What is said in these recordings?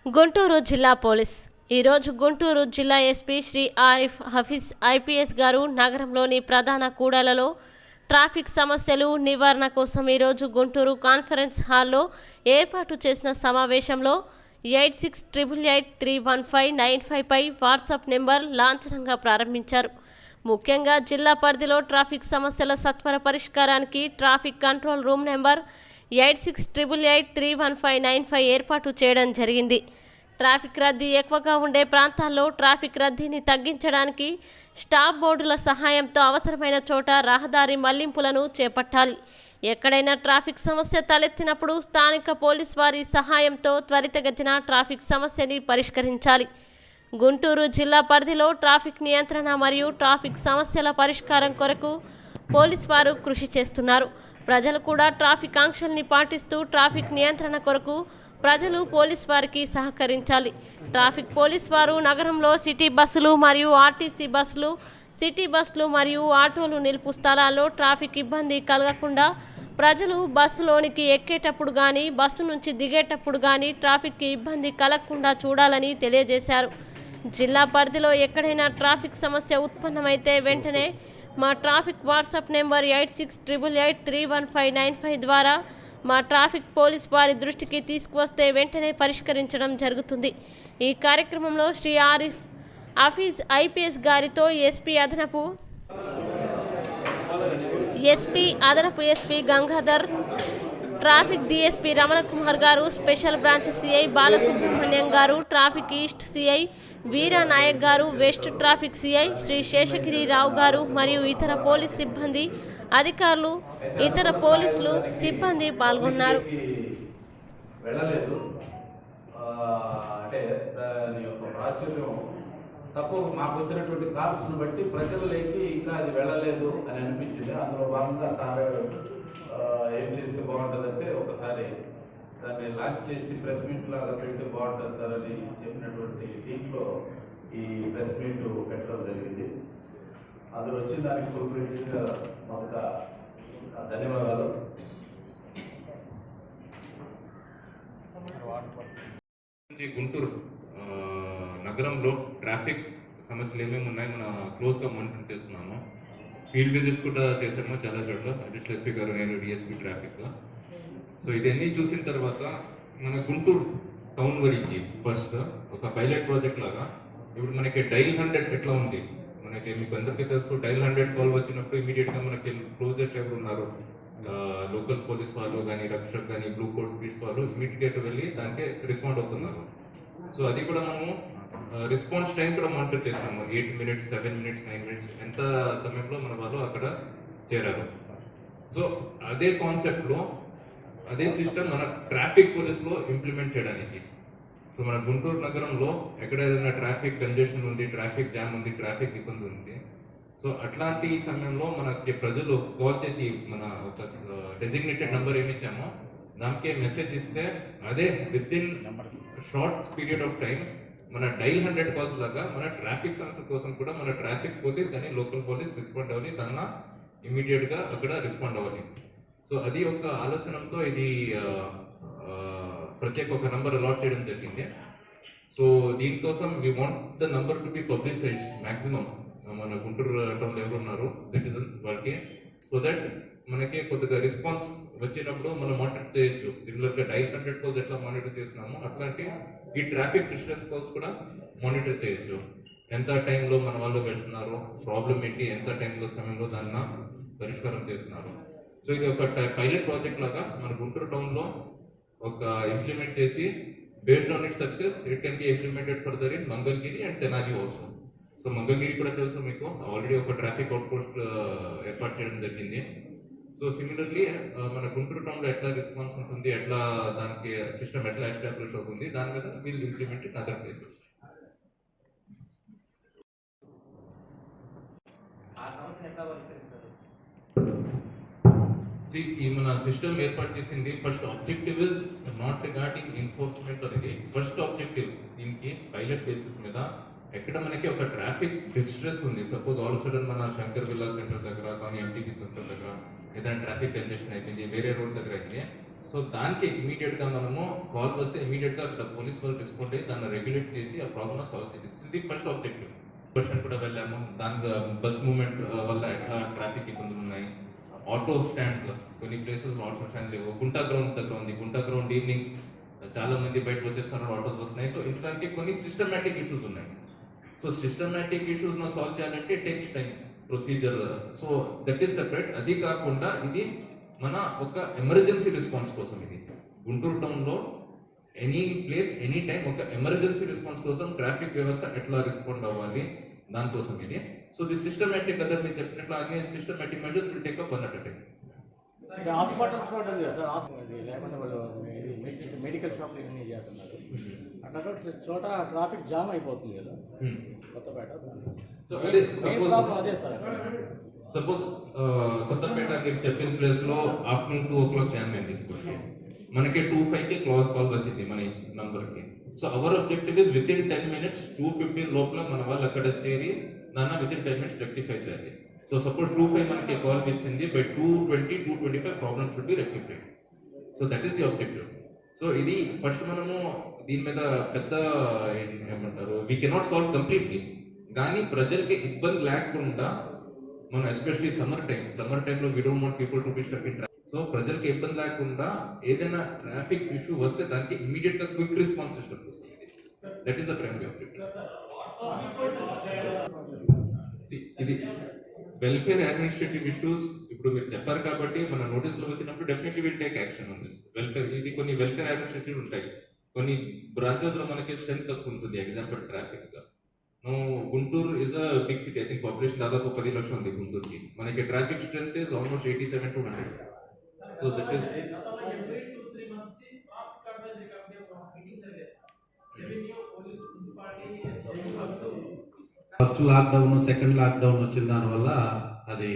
గుంటూరు జిల్లా పోలీస్ ఈరోజు గుంటూరు జిల్లా ఎస్పీ శ్రీ ఆరిఫ్ హఫీజ్ ఐపీఎస్ గారు నగరంలోని ప్రధాన కూడలలో ట్రాఫిక్ సమస్యలు నివారణ కోసం ఈరోజు గుంటూరు కాన్ఫరెన్స్ హాల్లో ఏర్పాటు చేసిన సమావేశంలో 8688831595 పై వాట్సాప్ నెంబర్ లాంఛనంగా ప్రారంభించారు. ముఖ్యంగా జిల్లా పరిధిలో ట్రాఫిక్ సమస్యల సత్వర పరిష్కారానికి ట్రాఫిక్ కంట్రోల్ రూమ్ నెంబర్ 8688831595 ఏర్పాటు చేయడం జరిగింది. ట్రాఫిక్ రద్దీ ఎక్కువగా ఉండే ప్రాంతాల్లో ట్రాఫిక్ రద్దీని తగ్గించడానికి స్టాప్ బోర్డుల సహాయంతో అవసరమైన చోట రహదారి మళ్లింపులను చేపట్టాలి. ఎక్కడైనా ట్రాఫిక్ సమస్య తలెత్తినప్పుడు స్థానిక పోలీస్ వారి సహాయంతో త్వరితగతిన ట్రాఫిక్ సమస్యని పరిష్కరించాలి. గుంటూరు జిల్లా పరిధిలో ట్రాఫిక్ నియంత్రణ మరియు ట్రాఫిక్ సమస్యల పరిష్కారం కొరకు పోలీస్ వారు కృషి చేస్తున్నారు. ప్రజలు కూడా ట్రాఫిక్ ఆంక్షల్ని పాటిస్తూ ట్రాఫిక్ నియంత్రణ కొరకు ప్రజలు పోలీస్ వారికి సహకరించాలి. ట్రాఫిక్ పోలీస్ వారు నగరంలో సిటీ బస్సులు మరియు ఆర్టీసీ బస్సులు, సిటీ బస్సులు మరియు ఆటోలు నిలుపు స్థలాల్లో ట్రాఫిక్ ఇబ్బంది కలగకుండా ప్రజలు బస్సులోనికి ఎక్కేటప్పుడు కానీ బస్సు నుంచి దిగేటప్పుడు కానీ ట్రాఫిక్కి ఇబ్బంది కలగకుండా చూడాలని తెలియజేశారు. జిల్లా పరిధిలో ఎక్కడైనా ట్రాఫిక్ సమస్య ఉత్పన్నమైతే వెంటనే మా ట్రాఫిక్ వాట్సాప్ నెంబర్ 8688831595 ద్వారా మా ట్రాఫిక్ పోలీస్ వారి దృష్టికి తీసుకువస్తే వెంటనే పరిష్కరించడం జరుగుతుంది. ఈ కార్యక్రమంలో శ్రీ ఆరిఫ్ హఫీజ్ ఐపీఎస్ గారితో ఎస్పీ అదనపు SP Gangadhar, traffic DSP Ramana Kumar గారు, స్పెషల్ బ్రాంచ్ సిఐ బాలసుబ్రహ్మణ్యం గారు, traffic east CI Veera Naik గారు, west traffic CI Shri Seshagiri Rao గారు మరియు ఇతర పోలీస్ సిబ్బంది, అధికారులు, ఇతర పోలీసులు సిబ్బంది పాల్గొన్నారు. తక్కువ మాకు వచ్చినటువంటి కాల్స్ను బట్టి ప్రజలకి ఇంకా అది వెళ్ళలేదు అని అనిపించింది. అందులో భాగంగా సార్ ఏం చేస్తే బాగుంటుందంటే ఒకసారి దాన్ని లాంచ్ చేసి ప్రెస్ మీట్ లాగా పెడితే బాగుంటుంది సార్ అని చెప్పినటువంటి దీంట్లో ఈ ప్రెస్ మీట్ పెట్టడం జరిగింది. అందులో వచ్చిన దానికి ఫుల్ ఫ్లెడ్జ్డ్గా మొదట ధన్యవాదాలు. గుంటూరు నగరంలో ట్రాఫిక్ సమస్యలు ఏమేమి ఉన్నాయో మనం క్లోజ్గా మానిటర్ చేస్తున్నాము. ఫీల్డ్ విజిట్స్ కూడా చేసాము చాలా చోట్ల. అడిషనల్ ఎస్పీ గారు, నేను డిఎస్పీ ట్రాఫిక్. సో ఇదన్నీ చూసిన తర్వాత మన గుంటూరు టౌన్ వరకు ఫస్ట్ ఒక పైలట్ ప్రాజెక్ట్ లాగా ఇప్పుడు మనకి డైల్ 100 ఎట్లా ఉంది, మనకి మీకు అందరికీ తెలుసు. డైల్ 100 కాల్ వచ్చినప్పుడు ఇమీడియట్గా మనకి క్లోజెస్ట్ ఎవరు ఉన్నారు, లోకల్ పోలీస్ వాళ్ళు కానీ, రక్షక్ కానీ, బ్లూ కోట్ పోలీస్ వాళ్ళు ఇమీడియట్గా వెళ్ళి దానికి రెస్పాండ్ అవుతున్నారు. సో అది కూడా మనము రెస్పాన్స్ టైం కూడా మానిటర్ చేసినాము. 8 minutes, 7 minutes, 9 minutes ఎంత సమయంలో మన వాళ్ళు అక్కడ చేరారు. సో అదే కాన్సెప్ట్లో అదే సిస్టమ్ మన ట్రాఫిక్ పోలీస్లో ఇంప్లిమెంట్ చేయడానికి. సో మన గుంటూరు నగరంలో ఎక్కడైనా ట్రాఫిక్ కంజెషన్ ఉంది, ట్రాఫిక్ జామ్ ఉంది, ట్రాఫిక్ ఇబ్బంది ఉంది. సో అట్లాంటి సమయంలో మనకి ప్రజలు కాల్ చేసి మన ఒక డెసిగ్నేటెడ్ నెంబర్ ఏమి ఇచ్చామో దానికే మెసేజ్ ఇస్తే అదే with in short period of time మన డైల్ 100 కాల్స్ లాగా మన ట్రాఫిక్ సమస్యల కోసం కూడా మన ట్రాఫిక్ పోలీస్ కానీ లోకల్ పోలీస్ రెస్పాండ్ అవ్వాలి, దాన్ని ఇమీడియట్గా అక్కడ రెస్పాండ్ అవ్వాలి. సో అది ఒక ఆలోచనతో ఇది ప్రత్యేక ఒక నంబర్ అలాట్ చేయడం జరిగింది. సో దీనికోసం we want the number to be publicise maximum మన గుంటూరు టౌన్లో ఎవరు ఉన్నారు సిటిజన్స్ వాళ్ళకి, సో దట్ మనకి కొద్దిగా రెస్పాన్స్ వచ్చినప్పుడు మనం మానిటర్ చేయొచ్చు. సిమిలర్గా డైల్ 100 కాల్స్ ఎట్లా మానిటర్ చేస్తున్నామో అట్లాంటి ఈ ట్రాఫిక్ డిస్ట్రెస్ కాల్స్ కూడా మానిటర్ చేయొచ్చు. ఎంత టైంలో మన వాళ్ళు వెళ్తున్నారు, ప్రాబ్లం ఏంటి, ఎంత టైంలో సమయంలో దాన్ని పరిష్కారం చేస్తున్నారు. సో ఇది ఒక పైలట్ ప్రాజెక్ట్ లాగా మన గుంటూరు టౌన్లో ఒక ఇంప్లిమెంట్ చేసి based on it success it can be implemented further in Mangalagiri and Tenali also. So Mangalagiri కూడా తెలుసు మీకు, ఆల్రెడీ ఒక ట్రాఫిక్ అవుట్ పోస్ట్ ఏర్పాటు చేయడం జరిగింది. సో సిమిలర్లీ మన గుంటూరు టౌన్లో ఎట్లా రెస్పాన్స్ ఉంటుంది, ఎట్లా దానికి సిస్టమ్ ఎట్లా ఎస్టాబ్లిష్ అవుతుంది, దాని మీద we'll implement in other places. ఈ మన సిస్టమ్ ఏర్పాటు చేసింది first objective is not regarding enforcement అనేది ఫస్ట్ ఆబ్జెక్టివ్. దీనికి పైలట్ బేసిస్ మీద ఎక్కడ మనకి ఒక ట్రాఫిక్ డిస్ట్రెస్ ఉంది, సపోజ్ ఆల్ ఆఫ్ సడన్ మన శంకర్ విల్లా సెంటర్ దగ్గర కానీ ఎంటీపీ సెంటర్ దగ్గర ఏదైనా ట్రాఫిక్ కంజెషన్ అయిపోయింది, వేరే రోడ్ దగ్గర అయింది. సో దానికి ఇమీడియట్ గా మనము కాల్ వస్తే ఇమీడియట్ గా అక్కడ పోలీస్ వాళ్ళు రెస్పాండ్ అయ్యి దాన్ని రెగ్యులేట్ చేసి ఆ ప్రాబ్లమ్ సాల్వ్ చేయాలి. This is the first objective. Question కూడా వెళ్ళాము. దాని బస్ మూవ్మెంట్ వల్ల ఎట్లా ట్రాఫిక్ ఇబ్బందులు ఉన్నాయి. ఆటో స్టాండ్స్ కొన్ని ప్లేసెస్ ఆటో స్టాండ్ లేవు. గుంటా గ్రౌండ్ దగ్గర ఉంది. గుంటా గ్రౌండ్ ఈవినింగ్స్ చాలా మంది బయటకు వచ్చేస్తున్నారు, ఆటోస్ వస్తున్నాయి. సో ఇట్లాంటి కొన్ని సిస్టమేటిక్ ఇష్యూస్ ఉన్నాయి. సో సిస్టమేటిక్ ఇష్యూస్ సాల్వ్ చేయాలంటే takes time procedure. So that is separate. అది కాకుండా ఇది మన ఒక ఎమర్జెన్సీ రెస్పాన్స్ కోసం. ఇది గుంటూరు టౌన్ లో ఎనీ ప్లేస్ ఎనీ టైం ఒక ఎమర్జెన్సీ రెస్పాన్స్ కోసం ట్రాఫిక్ వ్యవస్థ ఎట్లా రెస్పాండ్ అవ్వాలి దానికోసం ఇది. సో ది సిస్టమేటిక్ అదర్ మీరు చెప్పినట్లు అన్ని systematic measures will take up one at a time. Hospitals కూడా ఉంది కదా సార్, లేకపోతే వాళ్ళు మెడికల్ షాప్ ఇవన్నీ చేస్తున్నారు. అట్లా చోట ట్రాఫిక్ జామ్ అయిపోతుంది కదా కొత్తపేట. సో అదే అదే సార్, సపోజ్ కొత్తపేట మీరు చెప్పిన ప్లేస్ లో ఆఫ్టర్నూన్ 2 o'clock జామ్ అయింది. మనకి 2:05 కి కాల్ వచ్చింది మన నంబర్ కి. So our objective is with in 10 minutes 2:15 లోపల మన వాళ్ళు అక్కడ చేరి దాన్ని విత్ ఇన్ 10 minutes రెక్టిఫై చేయాలి. సో సపోజ్ 2:05 మనకి కాల్ వచ్చింది, by 2:20 2:25 problem should be rectified. So that is the objective. So ఇది ఫస్ట్ మనము దీని మీద పెద్ద ఏమంటారు వీ కెనాట్ సాల్వ్ కంప్లీట్లీ, కానీ ప్రజలకి ఇబ్బంది లేకుండా మనం ఎస్పెషలీ సమ్మర్ టైంలో we don't want people to be stuck in traffic. So ప్రజలకి ఇబ్బంది లేకుండా ఏదైనా ట్రాఫిక్ ఇష్యూ వస్తే దానికి ఇమీడియట్ గా క్విక్ రెస్పాన్స్ సిస్టమ్ వస్తుంది. That is the primary objective. ఇది వెల్ఫేర్ అడ్మినిస్ట్రేటివ్ ఇష్యూస్ ఇప్పుడు మీరు చెప్పారు కాబట్టి మన నోటీస్ లో వచ్చినప్పుడు definitely will take action on this. ఇది కొన్ని వెల్ఫేర్ అడ్మినిస్ట్రేటివ్ ఉంటాయి. కొన్ని బ్రాంచెస్ లో మనకి స్ట్రెంత్ తక్కువ ఉంటుంది. Example traffic Guntur is a big city. I think population దాదాపు 10 లక్షలు ఉంది గుంటూరుకి. మనకి traffic strength is almost 87 to 100. So that is first lockdown second lockdown వచ్చిన దానివల్ల అది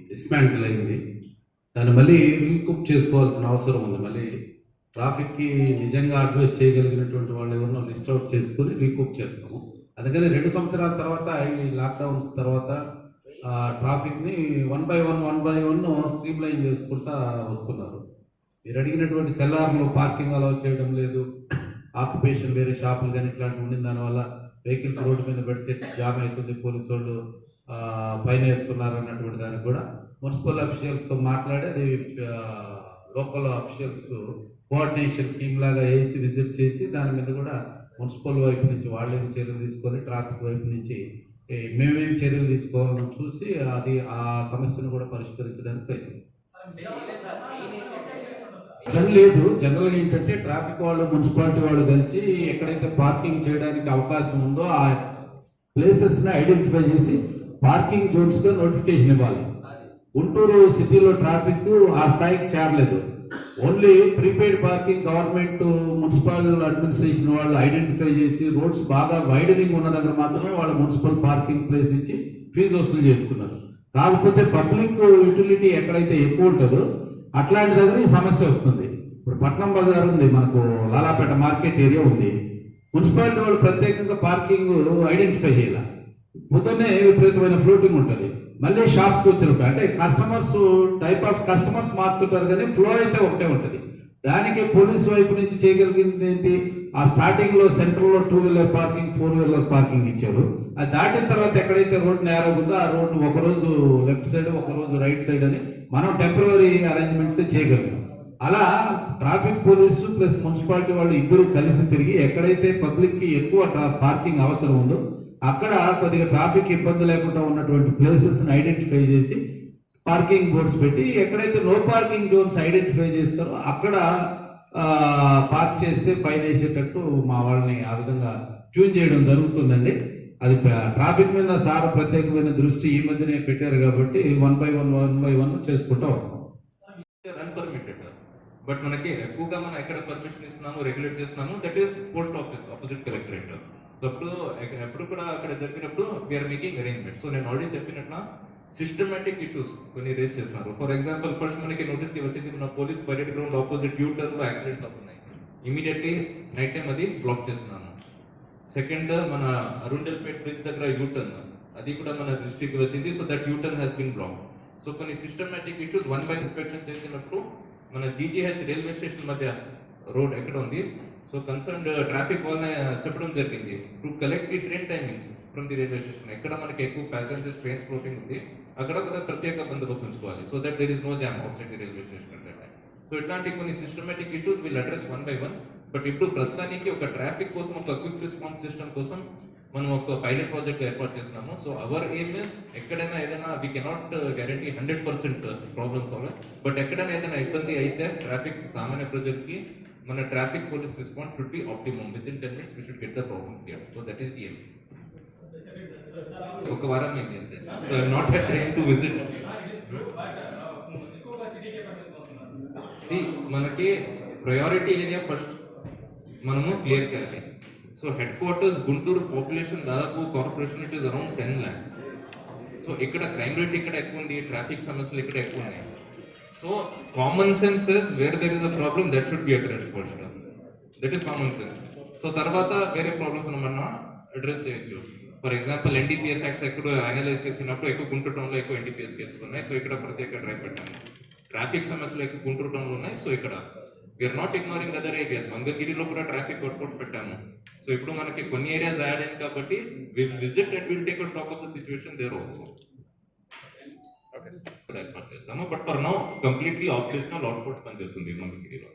డిస్మాంటిల్ అయింది. దాన్ని మళ్ళీ రీకూప్ చేసుకోవాల్సిన అవసరం ఉంది. మళ్ళీ ట్రాఫిక్కి నిజంగా అడ్వైస్ చేయగలిగినటువంటి వాళ్ళు ఎవరినో లిస్ట్ అవుట్ చేసుకుని రీకూప్ చేస్తాము. అందుకని 2 సంవత్సరాల తర్వాత ఈ లాక్డౌన్స్ తర్వాత ట్రాఫిక్ని 1 by 1 స్ట్రీమ్ లైన్ చేసుకుంటా వస్తున్నారు. మీరు అడిగినటువంటి సెల్లార్లు పార్కింగ్ అలౌ చేయడం లేదు, ఆక్యుపేషన్ వేరే షాపులు కానీ ఇట్లాంటివి ఉండిన దానివల్ల వెహికల్స్ రోడ్డు మీద పెడితే జామ్ అవుతుంది, పోలీసు వాళ్ళు ఫైన్ వేస్తున్నారు అన్నటువంటి దానికి కూడా మున్సిపల్ అఫీషియల్స్తో మాట్లాడి అది లోకల్ అఫీషియల్స్ కోఆర్డినేషన్ టీమ్ లాగా వేసి విజిట్ చేసి దాని మీద కూడా మున్సిపల్ వైపు నుంచి వాళ్ళేం చర్యలు తీసుకొని ట్రాఫిక్ వైపు నుంచి మేమేం చర్యలు తీసుకోవాలని చూసి అది ఆ సమస్యను కూడా పరిష్కరించడానికి ప్రయత్నిస్తాం. అట్లా లేదు, జనరల్గా ఏంటంటే ట్రాఫిక్ వాళ్ళు మున్సిపాలిటీ వాళ్ళు కలిసి ఎక్కడైతే పార్కింగ్ చేయడానికి అవకాశం ఉందో ఆ ప్లేసెస్ని ఐడెంటిఫై చేసి పార్కింగ్ జోన్స్గా నోటిఫికేషన్ ఇవ్వాలి. గుంటూరు సిటీలో ట్రాఫిక్ ఆ స్థాయికి చేరలేదు. Only prepaid parking government municipal administration వాళ్ళు ఐడెంటిఫై చేసి రోడ్స్ బాగా వైడనింగ్ ఉన్న దగ్గర మాత్రమే వాళ్ళు మున్సిపల్ పార్కింగ్ ప్లేస్ ఇచ్చి ఫీజు వసూలు చేస్తున్నారు. కాకపోతే పబ్లిక్ యూటిలిటీ ఎక్కడైతే ఎక్కువ ఉంటుందో అట్లాంటి దగ్గర ఈ సమస్య వస్తుంది. ఇప్పుడు పట్నం బజార్ ఉంది, మనకు లాలాపేట మార్కెట్ ఏరియా ఉంది. మున్సిపాలిటీ వాళ్ళు ప్రత్యేకంగా పార్కింగ్ ఐడెంటిఫై చేయాలి. పొద్దున్నే విపరీతమైన ఫ్లోటింగ్ ఉంటుంది. మళ్ళీ షాప్స్కి వచ్చినప్పుడు అంటే కస్టమర్స్ టైప్ ఆఫ్ కస్టమర్స్ మారుతుంటారు, కానీ ఫ్లో అయితే ఒకటే ఉంటుంది. దానికి పోలీసు వైపు నుంచి చేయగలిగింది ఏంటి, ఆ స్టార్టింగ్ లో సెంటర్ లో 2-wheeler పార్కింగ్ 4-wheeler పార్కింగ్ ఇచ్చారు. అది దాటిన తర్వాత ఎక్కడైతే రోడ్ నేరో ఉందో ఆ రోడ్డు ఒకరోజు లెఫ్ట్ సైడ్ ఒకరోజు రైట్ సైడ్ అని మనం టెంపరరీ అరేంజ్మెంట్స్ చేయగలిగాం. అలా ట్రాఫిక్ పోలీసు ప్లస్ మున్సిపాలిటీ వాళ్ళు ఇద్దరు కలిసి తిరిగి ఎక్కడైతే పబ్లిక్ కి ఎక్కువ పార్కింగ్ అవసరం ఉందో అక్కడ కొద్దిగా ట్రాఫిక్ ఇబ్బంది లేకుండా ఉన్నటువంటి ప్లేసెస్ ని ఐడెంటిఫై చేసి పార్కింగ్ బోర్డ్స్ పెట్టి ఎక్కడైతే నో పార్కింగ్ జోన్స్ ఐడెంటిఫై చేస్తారో అక్కడ పార్క్ చేస్తే ఫైన్ వేసేటట్టు మా వాళ్ళని ఆ విధంగా ట్యూన్ చేయడం జరుగుతుందండి. అది ట్రాఫిక్ మీద సార్ ప్రత్యేకమైన దృష్టి ఈ మధ్యనే పెట్టారు కాబట్టి 1 by 1 చేసుకుంటూ వస్తాం. అన్పర్మిటెడ్, బట్ మనకి ఎక్కువగా మనం ఎక్కడ పర్మిషన్ ఇస్తున్నాము రెగ్యులేట్ చేస్తున్నాము that is post office opposite collectorate. So ఎప్పుడు కూడా అక్కడ జరిగినప్పుడు వీఆర్ మేకింగ్ అరేంజ్మెంట్. సో నేను ఆల్రెడీ చెప్పినట్ల సిస్టమేటిక్ ఇష్యూస్ కొన్ని రేస్ చేస్తున్నారు. ఫర్ ఎగ్జాంపుల్ ఫస్ట్ మనకి నోటీస్ కి వచ్చింది మన police parade ground opposite U turn లో యాక్సిడెంట్స్ అవుతున్నాయి. ఇమీడియట్లీ నైట్ టైం అది బ్లాక్ చేస్తున్నాను. సెకండ్ మన అరుండల్పేట్ బ్రిడ్జ్ దగ్గర యూటర్న్ అది కూడా మన దృష్టికి వచ్చింది. So that U-turn has been block. So కొన్ని సిస్టమేటిక్ ఇష్యూస్ 1 by ఇన్స్పెక్షన్ చేసినప్పుడు మన జీజీహెచ్ రైల్వే స్టేషన్ మధ్య రోడ్ ఎక్కడ ఉంది. సో కన్సర్న్డ్ ట్రాఫిక్ వాళ్ళని చెప్పడం జరిగింది to collect the train timings from the railway station. ఎక్కడ మనకి ఎక్కువ ప్యాసింజర్స్ ట్రైన్స్ ఫ్లోటింగ్ ఉంది అక్కడ కూడా ప్రత్యేక బందోబస్తు ఉంచుకోవాలి. So that there is no jam outside the railway station at that time. So ఇట్లాంటి కొన్ని systematic issues will address one by one. But ఇప్పుడు ప్రస్తుతానికి ఒక ట్రాఫిక్ కోసం ఒక క్విక్ రెస్పాన్స్ సిస్టమ్ కోసం మనం ఒక పైలట్ ప్రాజెక్ట్ ఏర్పాటు చేస్తున్నాము. సో అవర్ ఎయిమ్ ఇస్ ఎక్కడైనా ఏదైనా we cannot guarantee 100% problem solve. But ఎక్కడైనా ఏదైనా ఇబ్బంది అయితే ట్రాఫిక్ సామాన్య ప్రజలకి మన traffic police response should be optimum. With in 10 minutes we should get the problem cleared. So that is the aim. ఒక వారం అయింది అంతే. So I not had time to visit. మనకి ప్రయారిటీ ఏరియా ఫస్ట్ మనము clear చేయాలి. So headquarters Guntur population దాదాపు corporation it is around 10 lakhs. So ఇక్కడ crime rate ఇక్కడ ఎక్కువ ఉంది, ట్రాఫిక్ సమస్యలు ఇక్కడ ఎక్కువ ఉన్నాయి. So common sense is where there is a problem that should be addressed first. That is common sense. So తర్వాత వేరే ప్రాబ్లమ్స్ మనం అడ్రస్ చేయొచ్చు. ఫర్ ఎగ్జాంపుల్ ఎన్డీపీఎస్ యాక్ట్స్ ఎక్కడ అనలైజ్ చేసినప్పుడు ఎక్కువ గుంటూరు టౌన్లో ఎక్కువ ఎన్డీపీఎస్ కేసులు ఉన్నాయి. సో ఇక్కడ ప్రత్యేక డ్రైవ్ పెట్టాము. ట్రాఫిక్ సమస్యలు ఎక్కువ గుంటూరు టౌన్లో ఉన్నాయి. సో ఇక్కడ we are not ignoring other areas. మంగళగిరిలో కూడా ట్రాఫిక్ వర్కౌట్స్ పెట్టాము. సో ఇప్పుడు మనకి కొన్ని ఏరియాస్ యాడ్ అయింది కాబట్టి will visit and will take a stock of the situation there also. ఏర్పాటు చేస్తాము. But for now completely operational output పనిచేస్తుంది మంగళగిరిలో.